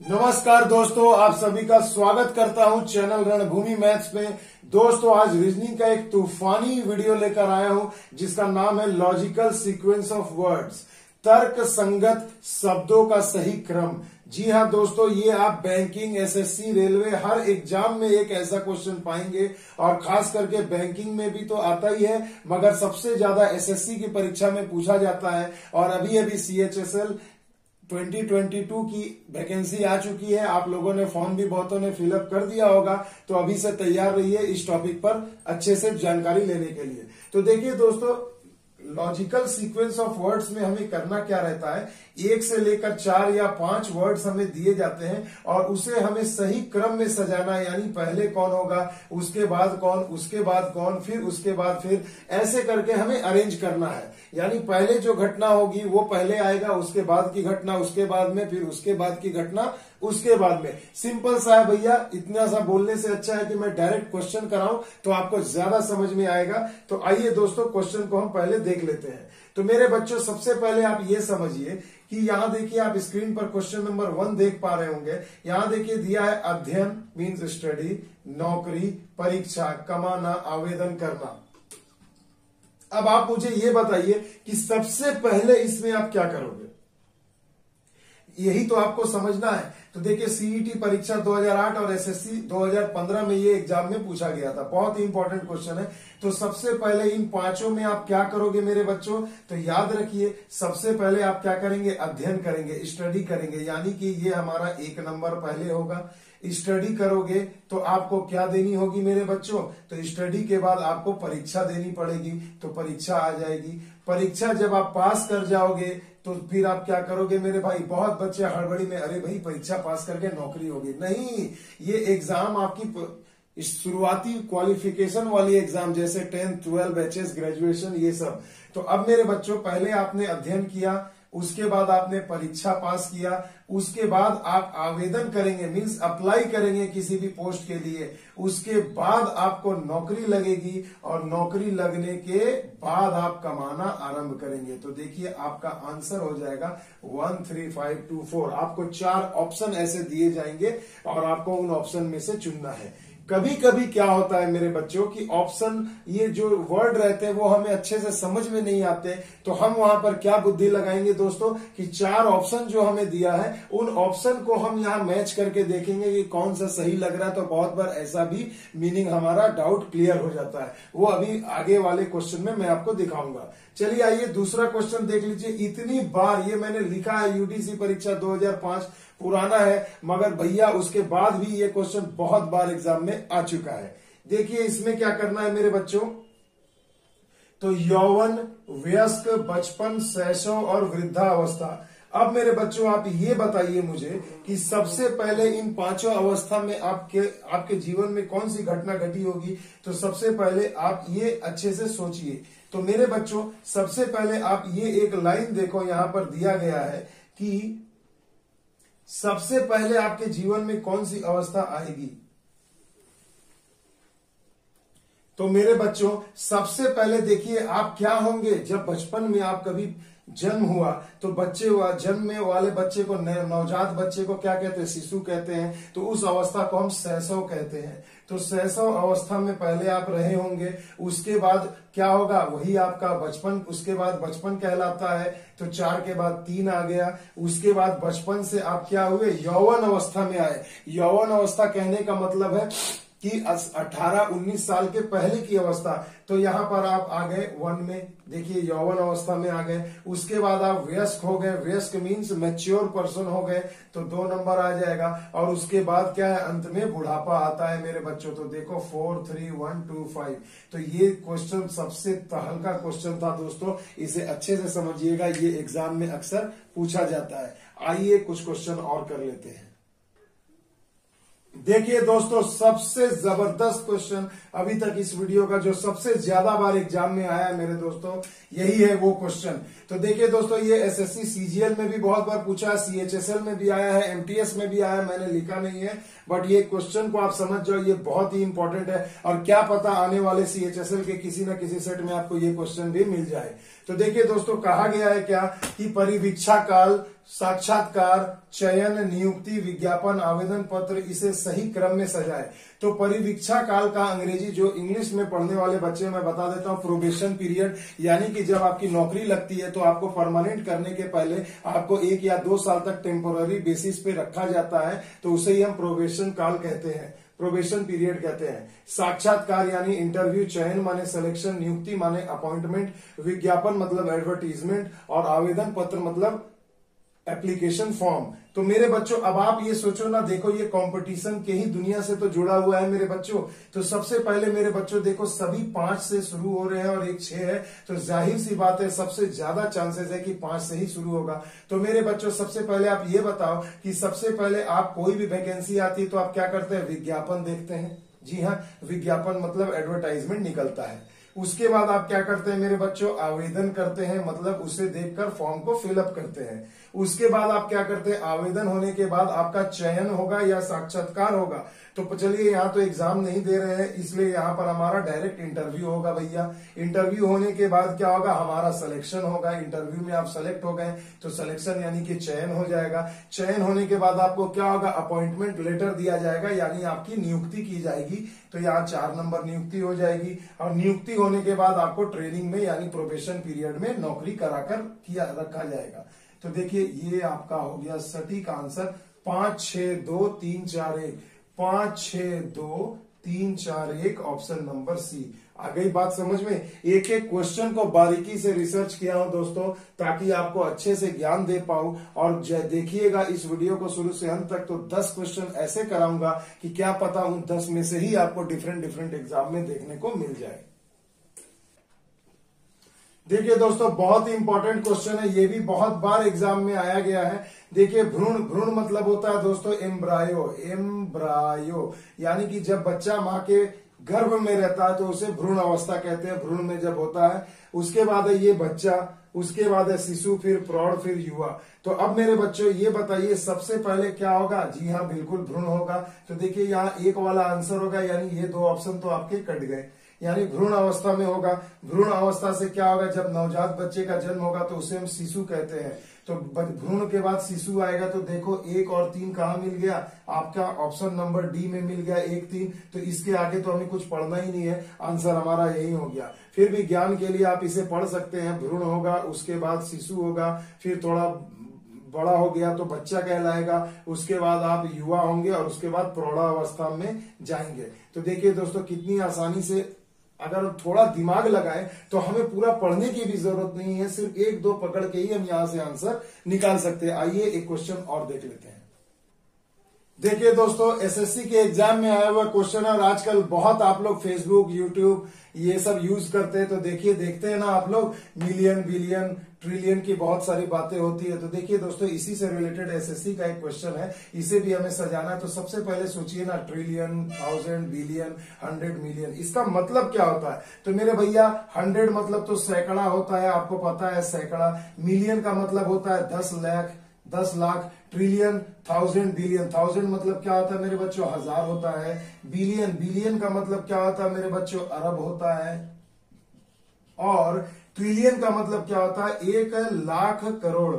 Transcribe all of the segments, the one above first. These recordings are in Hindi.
नमस्कार दोस्तों, आप सभी का स्वागत करता हूं चैनल रणभूमि मैथ्स में। दोस्तों, आज रीजनिंग का एक तूफानी वीडियो लेकर आया हूं जिसका नाम है लॉजिकल सीक्वेंस ऑफ वर्ड्स, तर्क संगत शब्दों का सही क्रम। जी हाँ दोस्तों, ये आप बैंकिंग, एसएससी, रेलवे हर एग्जाम में एक ऐसा क्वेश्चन पाएंगे और खास करके बैंकिंग में भी तो आता ही है, मगर सबसे ज्यादा एसएससी की परीक्षा में पूछा जाता है। और अभी अभी सीएचएसएल 2022 की वैकेंसी आ चुकी है। आप लोगों ने फॉर्म भी बहुतों ने फिलअप कर दिया होगा, तो अभी से तैयार रहिए इस टॉपिक पर अच्छे से जानकारी लेने के लिए। तो देखिए दोस्तों, लॉजिकल सीक्वेंस ऑफ वर्ड्स में हमें करना क्या रहता है, एक से लेकर 4 या 5 वर्ड्स हमें दिए जाते हैं और उसे हमें सही क्रम में सजाना है। यानी पहले कौन होगा, उसके बाद कौन, उसके बाद कौन, फिर उसके बाद फिर, ऐसे करके हमें अरेंज करना है। यानी पहले जो घटना होगी वो पहले आएगा, उसके बाद की घटना उसके बाद में, फिर उसके बाद की घटना उसके बाद में। सिंपल सा है भैया, इतना सा बोलने से अच्छा है कि मैं डायरेक्ट क्वेश्चन कराऊं तो आपको ज्यादा समझ में आएगा। तो आइए दोस्तों, क्वेश्चन को हम पहले देख लेते हैं। तो मेरे बच्चों, सबसे पहले आप ये समझिए कि यहां देखिए, आप स्क्रीन पर क्वेश्चन नंबर 1 देख पा रहे होंगे। यहां देखिए दिया है अध्ययन मीन्स स्टडी, नौकरी, परीक्षा, कमाना, आवेदन करना। अब आप मुझे ये बताइए कि सबसे पहले इसमें आप क्या करोगे, यही तो आपको समझना है। तो देखिए, सीईटी परीक्षा 2008 और एसएससी 2015 में ये एग्जाम में पूछा गया था, बहुत ही इंपॉर्टेंट क्वेश्चन है। तो सबसे पहले इन पांचों में आप क्या करोगे मेरे बच्चों, तो याद रखिए, सबसे पहले आप क्या करेंगे, अध्ययन करेंगे, स्टडी करेंगे। यानी कि ये हमारा 1 नंबर पहले होगा। स्टडी करोगे तो आपको क्या देनी होगी मेरे बच्चों, तो स्टडी के बाद आपको परीक्षा देनी पड़ेगी, तो परीक्षा आ जाएगी। परीक्षा जब आप पास कर जाओगे तो फिर आप क्या करोगे मेरे भाई। बहुत बच्चे हड़बड़ी में, अरे भाई परीक्षा पास करके नौकरी होगी, नहीं, ये एग्जाम आपकी शुरुआती क्वालिफिकेशन वाली एग्जाम, जैसे 10th 12 बैचेस, ग्रेजुएशन, ये सब। तो अब मेरे बच्चों, पहले आपने अध्ययन किया, उसके बाद आपने परीक्षा पास किया, उसके बाद आप आवेदन करेंगे, मींस अप्लाई करेंगे किसी भी पोस्ट के लिए। उसके बाद आपको नौकरी लगेगी और नौकरी लगने के बाद आप कमाना आरंभ करेंगे। तो देखिए, आपका आंसर हो जाएगा 1 3 5 2 4। आपको 4 ऑप्शन ऐसे दिए जाएंगे और आपको उन ऑप्शन में से चुनना है। कभी कभी क्या होता है मेरे बच्चों कि ऑप्शन, ये जो वर्ड रहते हैं वो हमें अच्छे से समझ में नहीं आते, तो हम वहां पर क्या बुद्धि लगाएंगे दोस्तों कि 4 ऑप्शन जो हमें दिया है उन ऑप्शन को हम यहां मैच करके देखेंगे कि कौन सा सही लग रहा है। तो बहुत बार ऐसा भी मीनिंग हमारा डाउट क्लियर हो जाता है, वो अभी आगे वाले क्वेश्चन में मैं आपको दिखाऊंगा। चलिए आइए दूसरा क्वेश्चन देख लीजिए। इतनी बार ये मैंने लिखा है, यूडीसी परीक्षा 2005 पुराना है, मगर भैया उसके बाद भी ये क्वेश्चन बहुत बार एग्जाम में आ चुका है। देखिए इसमें क्या करना है मेरे बच्चों, तो यौवन, वयस्क, बचपन, शैशव और वृद्धावस्था। अब मेरे बच्चों, आप ये बताइए मुझे कि सबसे पहले इन 5 अवस्था में आपके जीवन में कौन सी घटना घटी होगी। तो सबसे पहले आप ये अच्छे से सोचिए। तो मेरे बच्चों, सबसे पहले आप ये एक लाइन देखो, यहां पर दिया गया है कि सबसे पहले आपके जीवन में कौन सी अवस्था आएगी। तो मेरे बच्चों, सबसे पहले देखिए आप क्या होंगे। जब बचपन में आप कभी जन्म हुआ तो बच्चे हुआ, जन्म वाले बच्चे को, नवजात बच्चे को क्या कहते हैं, शिशु कहते हैं। तो उस अवस्था को हम शैशव कहते हैं। तो शैशव अवस्था में पहले आप रहे होंगे, उसके बाद क्या होगा, वही आपका बचपन, उसके बाद बचपन कहलाता है। तो 4 के बाद 3 आ गया। उसके बाद बचपन से आप क्या हुए, यौवन अवस्था में आए। यौवन अवस्था कहने का मतलब है कि 18-19 साल के पहले की अवस्था। तो यहां पर आप आ गए 1 में, देखिए यौवन अवस्था में आ गए। उसके बाद आप वयस्क हो गए, वयस्क मीन्स मैच्योर पर्सन हो गए, तो 2 नंबर आ जाएगा। और उसके बाद क्या है, अंत में बुढ़ापा आता है मेरे बच्चों। तो देखो 4 3 1 2 5। तो ये क्वेश्चन सबसे हल्का क्वेश्चन था दोस्तों, इसे अच्छे से समझिएगा, ये एग्जाम में अक्सर पूछा जाता है। आइए कुछ क्वेश्चन और कर लेते हैं। देखिए दोस्तों, सबसे जबरदस्त क्वेश्चन अभी तक इस वीडियो का, जो सबसे ज्यादा बार एग्जाम में आया है मेरे दोस्तों, यही है वो क्वेश्चन। तो देखिए दोस्तों, ये एसएससी सीजीएल में भी बहुत बार पूछा है, सीएचएसएल में भी आया है, एमटीएस में भी आया है, मैंने लिखा नहीं है, बट ये क्वेश्चन को आप समझ जाओ, ये बहुत ही इंपॉर्टेंट है। और क्या पता आने वाले सीएचएसएल के किसी न किसी सेट में आपको ये क्वेश्चन भी मिल जाए। तो देखिए दोस्तों, कहा गया है क्या कि परिवीक्षा काल, साक्षात्कार, चयन, नियुक्ति, विज्ञापन, आवेदन पत्र, इसे सही क्रम में सजाए। तो परिवीक्षा काल का अंग्रेजी जो इंग्लिश में पढ़ने वाले बच्चे मैं बता देता हूं, प्रोबेशन पीरियड, यानी कि जब आपकी नौकरी लगती है तो आपको परमानेंट करने के पहले आपको 1 या 2 साल तक टेम्पोररी बेसिस पे रखा जाता है, तो उसे ही हम प्रोबेशन काल कहते हैं, प्रोबेशन पीरियड कहते हैं। साक्षात्कार यानी इंटरव्यू, चयन माने सिलेक्शन, नियुक्ति माने अपॉइंटमेंट, विज्ञापन मतलब एडवर्टीजमेंट, और आवेदन पत्र मतलब एप्लीकेशन फॉर्म। तो मेरे बच्चों, अब आप ये सोचो ना, देखो ये कंपटीशन के ही दुनिया से तो जुड़ा हुआ है मेरे बच्चों। तो सबसे पहले मेरे बच्चों देखो, सभी 5 से शुरू हो रहे हैं और एक 6 है, तो जाहिर सी बात है सबसे ज्यादा चांसेस है कि 5 से ही शुरू होगा। तो मेरे बच्चों, सबसे पहले आप ये बताओ कि सबसे पहले आप कोई भी वैकेंसी आती है तो आप क्या करते हैं? विज्ञापन देखते हैं। जी हाँ, विज्ञापन मतलब एडवर्टाइजमेंट निकलता है। उसके बाद आप क्या करते हैं मेरे बच्चों? आवेदन करते हैं, मतलब उसे देखकर फॉर्म को फिलअप करते हैं। उसके बाद आप क्या करते हैं? आवेदन होने के बाद आपका चयन होगा या साक्षात्कार होगा। तो चलिए, यहाँ तो एग्जाम नहीं दे रहे हैं, इसलिए यहाँ पर हमारा डायरेक्ट इंटरव्यू होगा भैया। इंटरव्यू होने के बाद क्या होगा? हमारा सिलेक्शन होगा। इंटरव्यू में आप सेलेक्ट हो गए तो सिलेक्शन यानी कि चयन हो जाएगा। चयन होने के बाद आपको क्या होगा? अपॉइंटमेंट लेटर दिया जाएगा, यानी आपकी नियुक्ति की जाएगी। तो यहाँ 4 नंबर नियुक्ति हो जाएगी, और नियुक्ति होने के बाद आपको ट्रेनिंग में यानी प्रोबेशन पीरियड में नौकरी कराकर रखा जाएगा। तो देखिए, ये आपका हो गया सटीक आंसर 5 6 2 3 4 1, 5 6 2 3 4 1, ऑप्शन नंबर सी। आ गई बात समझ में? एक एक क्वेश्चन को बारीकी से रिसर्च किया हूं दोस्तों, ताकि आपको अच्छे से ज्ञान दे पाऊं। और देखिएगा इस वीडियो को शुरू से अंत तक, तो 10 क्वेश्चन ऐसे कराऊंगा कि क्या पता उन 10 में से ही आपको डिफरेंट एग्जाम में देखने को मिल जाए। देखिए दोस्तों, बहुत ही इंपॉर्टेंट क्वेश्चन है, ये भी बहुत बार एग्जाम में आया गया है। देखिए, भ्रूण, भ्रूण मतलब होता है दोस्तों एम्ब्रायो, एम्ब्रायो यानी कि जब बच्चा माँ के गर्भ में रहता है तो उसे भ्रूण अवस्था कहते हैं, भ्रूण में जब होता है। उसके बाद है ये बच्चा, उसके बाद है शिशु, फिर प्रौढ़, फिर युवा। तो अब मेरे बच्चों ये बताइए, सबसे पहले क्या होगा? जी हाँ, बिल्कुल भ्रूण होगा। तो देखिए, यहाँ एक वाला आंसर होगा, यानी ये 2 ऑप्शन तो आपके कट गए, यानी भ्रूण अवस्था में होगा। भ्रूण अवस्था से क्या होगा? जब नवजात बच्चे का जन्म होगा तो उसे हम शिशु कहते हैं। तो भ्रूण के बाद शिशु आएगा, तो देखो 1 और 3 कहाँ मिल गया? आपका ऑप्शन नंबर डी में मिल गया, 1 3। तो इसके आगे तो हमें कुछ पढ़ना ही नहीं है, आंसर हमारा यही हो गया। फिर भी ज्ञान के लिए आप इसे पढ़ सकते हैं। भ्रूण होगा, उसके बाद शिशु होगा, फिर थोड़ा बड़ा हो गया तो बच्चा कहलाएगा, उसके बाद आप युवा होंगे, और उसके बाद प्रौढ़ावस्था में जाएंगे। तो देखिए दोस्तों, कितनी आसानी से अगर थोड़ा दिमाग लगाए तो हमें पूरा पढ़ने की भी जरूरत नहीं है, सिर्फ 1 2 पकड़ के ही हम यहां से आंसर निकाल सकते हैं। आइए एक क्वेश्चन और देख लेते हैं। देखिए दोस्तों, एसएससी के एग्जाम में आया हुआ क्वेश्चन है, और आजकल बहुत आप लोग फेसबुक, यूट्यूब ये सब यूज करते हैं। तो देखिए, देखते हैं ना आप लोग, मिलियन, बिलियन, ट्रिलियन की बहुत सारी बातें होती है। तो देखिए दोस्तों, इसी से रिलेटेड एसएससी का एक क्वेश्चन है, इसे भी हमें सजाना है। तो सबसे पहले सोचिए ना, ट्रिलियन, 1000, बिलियन, 100 मिलियन, इसका मतलब क्या होता है? तो मेरे भैया, 100 मतलब तो सैकड़ा होता है, आपको पता है सैकड़ा। मिलियन का मतलब होता है 10 लाख, 10 लाख। ट्रिलियन, 1000, बिलियन, 1000 मतलब क्या होता है मेरे बच्चों? 1000 होता है। बिलियन, बिलियन का मतलब क्या होता है मेरे बच्चों? अरब होता है। और ट्रिलियन का मतलब क्या होता है? 1 लाख करोड़,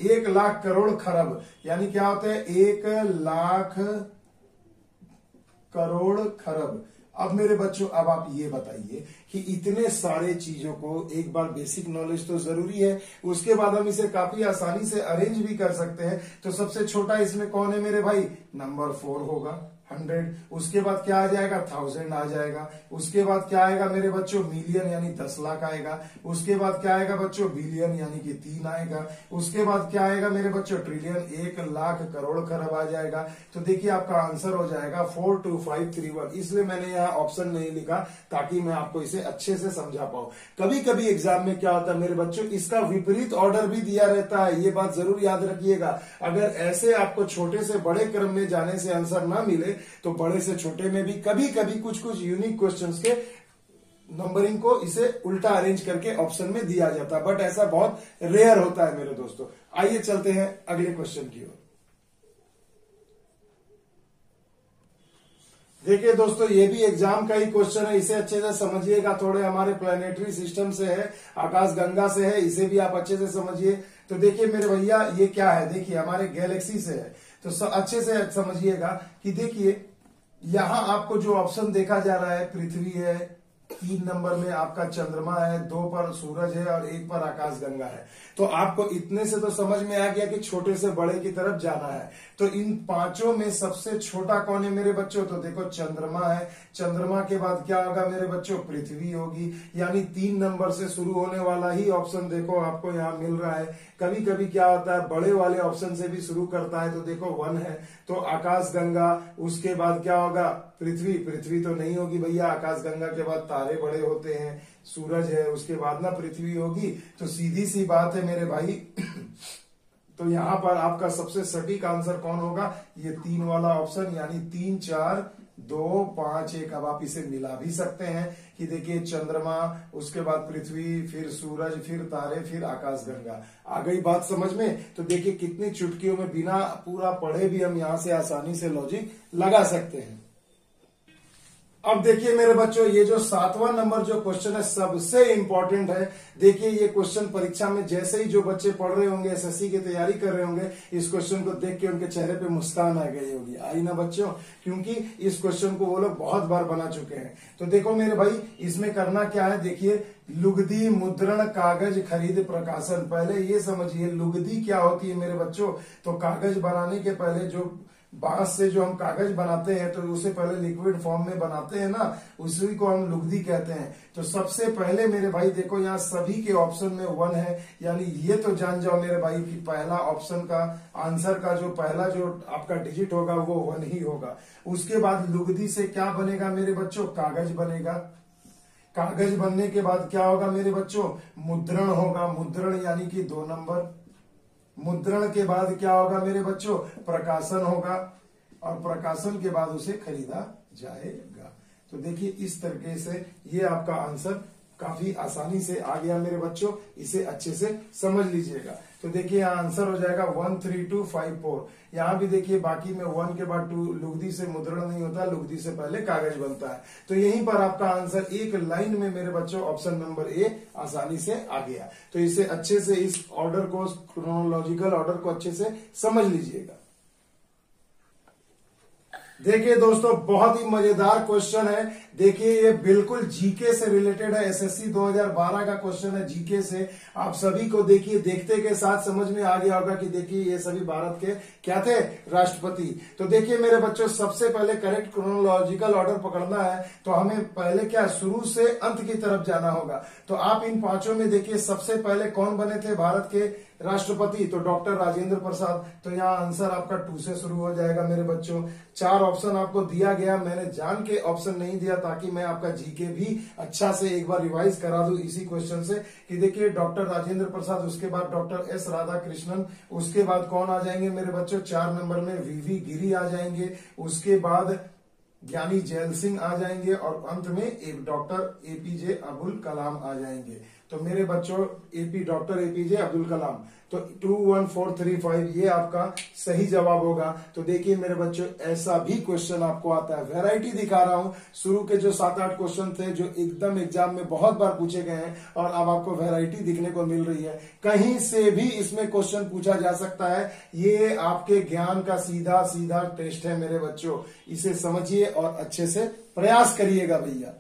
1 लाख करोड़ खरब, यानी क्या होता है? 1 लाख करोड़ खरब। अब मेरे बच्चों, अब आप ये बताइए कि इतने सारे चीजों को एक बार बेसिक नॉलेज तो जरूरी है, उसके बाद हम इसे काफी आसानी से अरेंज भी कर सकते हैं। तो सबसे छोटा इसमें कौन है मेरे भाई? नंबर 4 होगा, 100। उसके बाद क्या आ जाएगा? 1000 आ जाएगा। उसके बाद क्या आएगा मेरे बच्चों? मिलियन यानी 10 लाख आएगा। उसके बाद क्या आएगा बच्चों? बिलियन यानी कि 3 आएगा। उसके बाद क्या आएगा मेरे बच्चों? ट्रिलियन, 1 लाख करोड़ खरब आ जाएगा। तो देखिए, आपका आंसर हो जाएगा 42531। इसलिए मैंने यहाँ ऑप्शन नहीं लिखा, ताकि मैं आपको इसे अच्छे से समझा पाऊं। कभी कभी एग्जाम में क्या होता है मेरे बच्चों, इसका विपरीत ऑर्डर भी दिया रहता है, ये बात जरूर याद रखिएगा। अगर ऐसे आपको छोटे से बड़े क्रम में जाने से आंसर ना मिले, तो बड़े से छोटे में भी कभी कभी कुछ यूनिक क्वेश्चंस के नंबरिंग को इसे उल्टा अरेंज करके ऑप्शन में दिया जाता है, बट ऐसा बहुत रेयर होता है मेरे दोस्तों। आइए चलते हैं अगले क्वेश्चन की ओर। देखिए दोस्तों, ये भी एग्जाम का ही क्वेश्चन है, इसे अच्छे से समझिएगा। थोड़े हमारे प्लानिटरी सिस्टम से है, आकाश गंगा से है, इसे भी आप अच्छे से समझिए। तो देखिए मेरे भैया, ये क्या है, देखिए हमारे गैलेक्सी से है, तो अच्छे से समझिएगा कि देखिए यहां आपको जो ऑप्शन देखा जा रहा है, पृथ्वी है, 3 नंबर में आपका चंद्रमा है, 2 पर सूरज है और 1 पर आकाश गंगा है। तो आपको इतने से तो समझ में आ गया कि छोटे से बड़े की तरफ जाना है। तो इन 5 में सबसे छोटा कौन है मेरे बच्चों? तो देखो चंद्रमा है। चंद्रमा के बाद क्या होगा मेरे बच्चों? पृथ्वी होगी। यानी 3 नंबर से शुरू होने वाला ही ऑप्शन देखो आपको यहाँ मिल रहा है। कभी कभी क्या होता है, बड़े वाले ऑप्शन से भी शुरू करता है, तो देखो 1 है, तो आकाश गंगा। उसके बाद क्या होगा? पृथ्वी। पृथ्वी तो नहीं होगी भैया, आकाश गंगा के बाद तारे बड़े होते हैं, सूरज है, उसके बाद ना पृथ्वी होगी। तो सीधी सी बात है मेरे भाई तो यहां पर आपका सबसे सटीक आंसर कौन होगा? ये 3 वाला ऑप्शन, यानी 3 4 2 5 1। अब आप इसे मिला भी सकते हैं कि देखिए चंद्रमा, उसके बाद पृथ्वी, फिर सूरज, फिर तारे, फिर आकाश गंगा। आ गई बात समझ में? तो देखिए कितनी चुटकियों में बिना पूरा पढ़े भी हम यहां से आसानी से लॉजिक लगा सकते हैं। अब देखिए मेरे बच्चों, ये जो 7वां नंबर जो क्वेश्चन है सबसे इंपॉर्टेंट है। देखिए ये क्वेश्चन परीक्षा में जैसे ही जो बच्चे पढ़ रहे होंगे, एसएससी की तैयारी कर रहे होंगे, इस क्वेश्चन को देख के उनके चेहरे पे मुस्कान आ गई होगी। आई ना बच्चों? क्योंकि इस क्वेश्चन को वो लोग बहुत बार बना चुके हैं। तो देखो मेरे भाई, इसमें करना क्या है, देखिए लुगदी, मुद्रण, कागज, खरीद, प्रकाशन। पहले ये समझिए लुगदी क्या होती है मेरे बच्चों। तो कागज बनाने के पहले जो बांस से जो हम कागज बनाते हैं, तो उसे पहले लिक्विड फॉर्म में बनाते हैं ना, उसी को हम लुगदी कहते हैं। तो सबसे पहले मेरे भाई देखो यहाँ सभी के ऑप्शन में 1 है, यानी ये तो जान जाओ मेरे भाई कि पहला ऑप्शन का आंसर का जो पहला जो आपका डिजिट होगा वो 1 ही होगा। उसके बाद लुगदी से क्या बनेगा मेरे बच्चों? कागज बनेगा। कागज बनने के बाद क्या होगा मेरे बच्चों? मुद्रण होगा। मुद्रण यानी कि 2 नंबर। मुद्रण के बाद क्या होगा मेरे बच्चों? प्रकाशन होगा, और प्रकाशन के बाद उसे खरीदा जाएगा। तो देखिए इस तरीके से ये आपका आंसर काफी आसानी से आ गया मेरे बच्चों, इसे अच्छे से समझ लीजिएगा। तो देखिए यहाँ आंसर हो जाएगा 1 3 2 5 4। यहाँ भी देखिए बाकी में 1 के बाद 2, लुगदी से मुद्रण नहीं होता, लुगदी से पहले कागज बनता है। तो यहीं पर आपका आंसर एक लाइन में मेरे बच्चों ऑप्शन नंबर ए आसानी से आ गया। तो इसे अच्छे से, इस ऑर्डर को, क्रोनोलॉजिकल ऑर्डर को अच्छे से समझ लीजिएगा। देखिए दोस्तों, बहुत ही मजेदार क्वेश्चन है। देखिए ये बिल्कुल जीके से रिलेटेड है, एसएससी 2012 का क्वेश्चन है जीके से। आप सभी को देखिए, देखते के साथ समझ में आ गया होगा कि देखिए ये सभी भारत के क्या थे? राष्ट्रपति। तो देखिए मेरे बच्चों, सबसे पहले करेक्ट क्रोनोलॉजिकल ऑर्डर पकड़ना है, तो हमें पहले क्या, शुरू से अंत की तरफ जाना होगा। तो आप इन 5 में देखिए सबसे पहले कौन बने थे भारत के राष्ट्रपति? तो डॉक्टर राजेंद्र प्रसाद। तो यहाँ आंसर आपका 2 से शुरू हो जाएगा मेरे बच्चों। 4 ऑप्शन आपको दिया गया, मैंने जान के ऑप्शन नहीं दिया ताकि मैं आपका जीके भी अच्छा से एक बार रिवाइज करा दूं इसी क्वेश्चन से, कि देखिए डॉक्टर राजेंद्र प्रसाद, उसके बाद डॉक्टर एस राधाकृष्णन, उसके बाद कौन आ जाएंगे मेरे बच्चों? 4 नंबर में वीवी गिरी आ जाएंगे, उसके बाद ज्ञानी जैल सिंह आ जाएंगे, और अंत में एक डॉक्टर एपीजे अब्दुल कलाम आ जाएंगे। तो मेरे बच्चों डॉक्टर एपीजे अब्दुल कलाम, तो 2 1 4 3 5 ये आपका सही जवाब होगा। तो देखिए मेरे बच्चों, ऐसा भी क्वेश्चन आपको आता है। वैरायटी दिखा रहा हूं, शुरू के जो 7-8 क्वेश्चन थे जो एकदम एग्जाम में बहुत बार पूछे गए हैं, और अब आपको वैरायटी दिखने को मिल रही है। कहीं से भी इसमें क्वेश्चन पूछा जा सकता है। ये आपके ज्ञान का सीधा सीधा टेस्ट है मेरे बच्चों, इसे समझिए और अच्छे से प्रयास करिएगा भैया।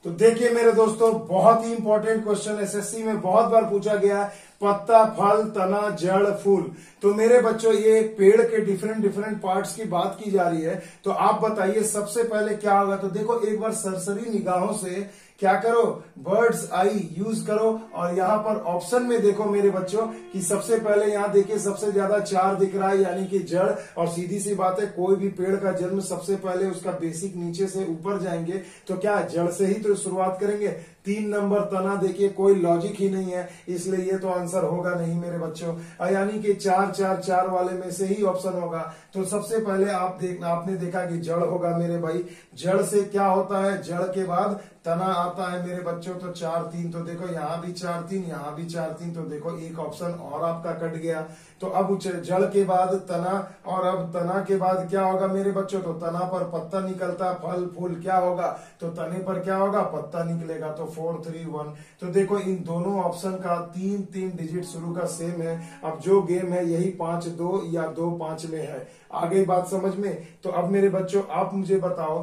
तो देखिए मेरे दोस्तों, बहुत ही इंपॉर्टेंट क्वेश्चन एसएससी में बहुत बार पूछा गया है। पत्ता, फल, तना, जड़, फूल। तो मेरे बच्चों, ये एक पेड़ के डिफरेंट पार्ट्स की बात की जा रही है। तो आप बताइए सबसे पहले क्या होगा? तो देखो एक बार सरसरी निगाहों से क्या करो, बर्ड्स आई यूज करो, और यहाँ पर ऑप्शन में देखो मेरे बच्चों कि सबसे पहले यहाँ देखिए सबसे ज्यादा 4 दिख रहा है, यानी कि जड़। और सीधी सी बात है, कोई भी पेड़ का जन्म सबसे पहले उसका बेसिक नीचे से ऊपर जाएंगे, तो क्या जड़ से ही तो शुरुआत करेंगे। 3 नंबर तना, देखिए कोई लॉजिक ही नहीं है, इसलिए ये तो आंसर होगा नहीं मेरे बच्चों। यानी कि 4 4 4 वाले में से ही ऑप्शन होगा। तो सबसे पहले आपने देखा कि जड़ होगा मेरे भाई। जड़ से क्या होता है, जड़ के बाद तना आता है मेरे बच्चों। तो 4 3, तो देखो यहाँ भी 4 3, यहाँ भी 4 3, तो देखो एक ऑप्शन और आपका कट गया। तो अब जड़ के बाद तना, और अब तना के बाद क्या होगा मेरे बच्चों, तो तना पर पत्ता निकलता, फल फूल क्या होगा, तो तने पर क्या होगा, पत्ता निकलेगा। तो 4 3 1। तो देखो इन दोनों ऑप्शन का 3 3 डिजिट शुरू का सेम है। अब जो गेम है यही 5 2 या 2 5 में है। आगे बात समझ में। तो अब मेरे बच्चों आप मुझे बताओ,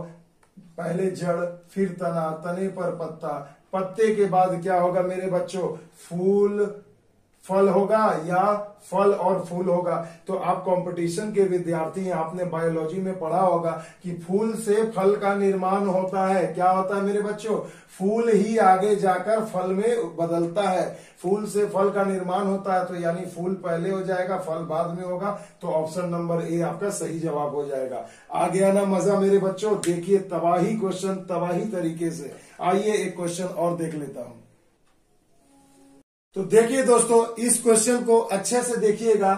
पहले जड़, फिर तना, तने पर पत्ता, पत्ते के बाद क्या होगा मेरे बच्चों, फूल फल होगा या फल और फूल होगा। तो आप कंपटीशन के विद्यार्थी हैं, आपने बायोलॉजी में पढ़ा होगा कि फूल से फल का निर्माण होता है। क्या होता है मेरे बच्चों, फूल ही आगे जाकर फल में बदलता है, फूल से फल का निर्माण होता है। तो यानी फूल पहले हो जाएगा, फल बाद में होगा। तो ऑप्शन नंबर ए आपका सही जवाब हो जाएगा। आ गया ना मजा मेरे बच्चों। देखिए तबाही क्वेश्चन, तबाही तरीके से। आइए एक क्वेश्चन और देख लेता हूं। तो देखिए दोस्तों, इस क्वेश्चन को अच्छे से देखिएगा,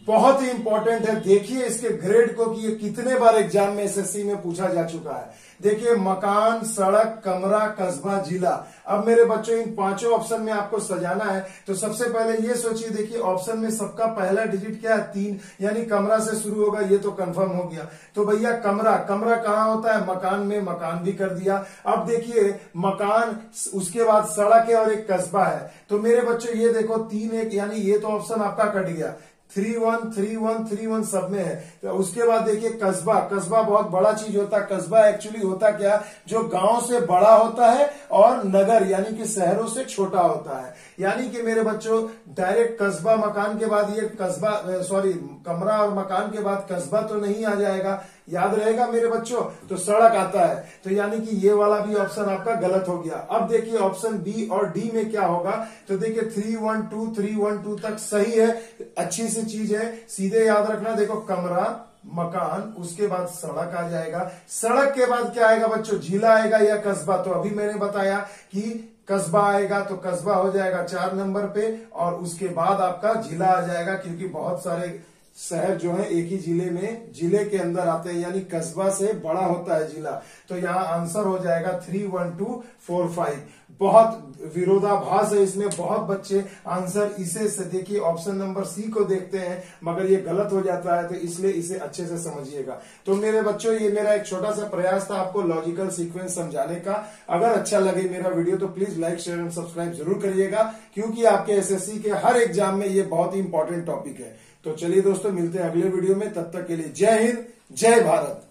बहुत ही इंपॉर्टेंट है। देखिए इसके ग्रेड को कि ये कितने बार एग्जाम में एसएससी में पूछा जा चुका है। देखिए मकान, सड़क, कमरा, कस्बा, जिला। अब मेरे बच्चों इन 5 ऑप्शन में आपको सजाना है। तो सबसे पहले ये सोचिए, देखिए ऑप्शन में सबका पहला डिजिट क्या है, 3, यानी कमरा से शुरू होगा, ये तो कंफर्म हो गया। तो भैया कमरा, कमरा कहाँ होता है, मकान में, मकान भी कर दिया। अब देखिए मकान, उसके बाद सड़क है और एक कस्बा है। तो मेरे बच्चों ये देखो 3 1, यानी ये तो ऑप्शन आपका कट गया। 3 1 3 1 3 1 सब में है। तो उसके बाद देखिए कस्बा, कस्बा बहुत बड़ा चीज होता है। कस्बा एक्चुअली होता क्या, जो गांव से बड़ा होता है और नगर यानी कि शहरों से छोटा होता है। यानी कि मेरे बच्चों डायरेक्ट कस्बा मकान के बाद ये कस्बा, सॉरी कमरा और मकान के बाद कस्बा तो नहीं आ जाएगा, याद रहेगा मेरे बच्चों। तो सड़क आता है। तो यानी कि ये वाला भी ऑप्शन आपका गलत हो गया। अब देखिए ऑप्शन बी और डी में क्या होगा। तो देखिए 3 1 2 3 1 2 तक सही है, अच्छी सी चीज है, सीधे याद रखना। देखो कमरा, मकान, उसके बाद सड़क आ जाएगा। सड़क के बाद क्या आएगा बच्चों, जिला आएगा या कस्बा। तो अभी मैंने बताया कि कस्बा आएगा, तो कस्बा हो जाएगा 4 नंबर पे, और उसके बाद आपका जिला आ जाएगा, क्योंकि बहुत सारे शहर जो है एक ही जिले में, जिले के अंदर आते हैं, यानी कस्बा से बड़ा होता है जिला। तो यहाँ आंसर हो जाएगा 3 1 2 4 5। बहुत विरोधाभास है इसमें, बहुत बच्चे आंसर इसे से देखिए ऑप्शन नंबर सी को देखते हैं, मगर ये गलत हो जाता है। तो इसलिए इसे अच्छे से समझिएगा। तो मेरे बच्चों ये मेरा एक छोटा सा प्रयास था आपको लॉजिकल सीक्वेंस समझाने का। अगर अच्छा लगे मेरा वीडियो तो please like share and subscribe जरूर करिएगा, क्योंकि आपके एसएससी के हर एग्जाम में ये बहुत ही इंपॉर्टेंट टॉपिक है। तो चलिए दोस्तों, मिलते हैं अगले वीडियो में। तब तक के लिए जय हिंद, जय भारत।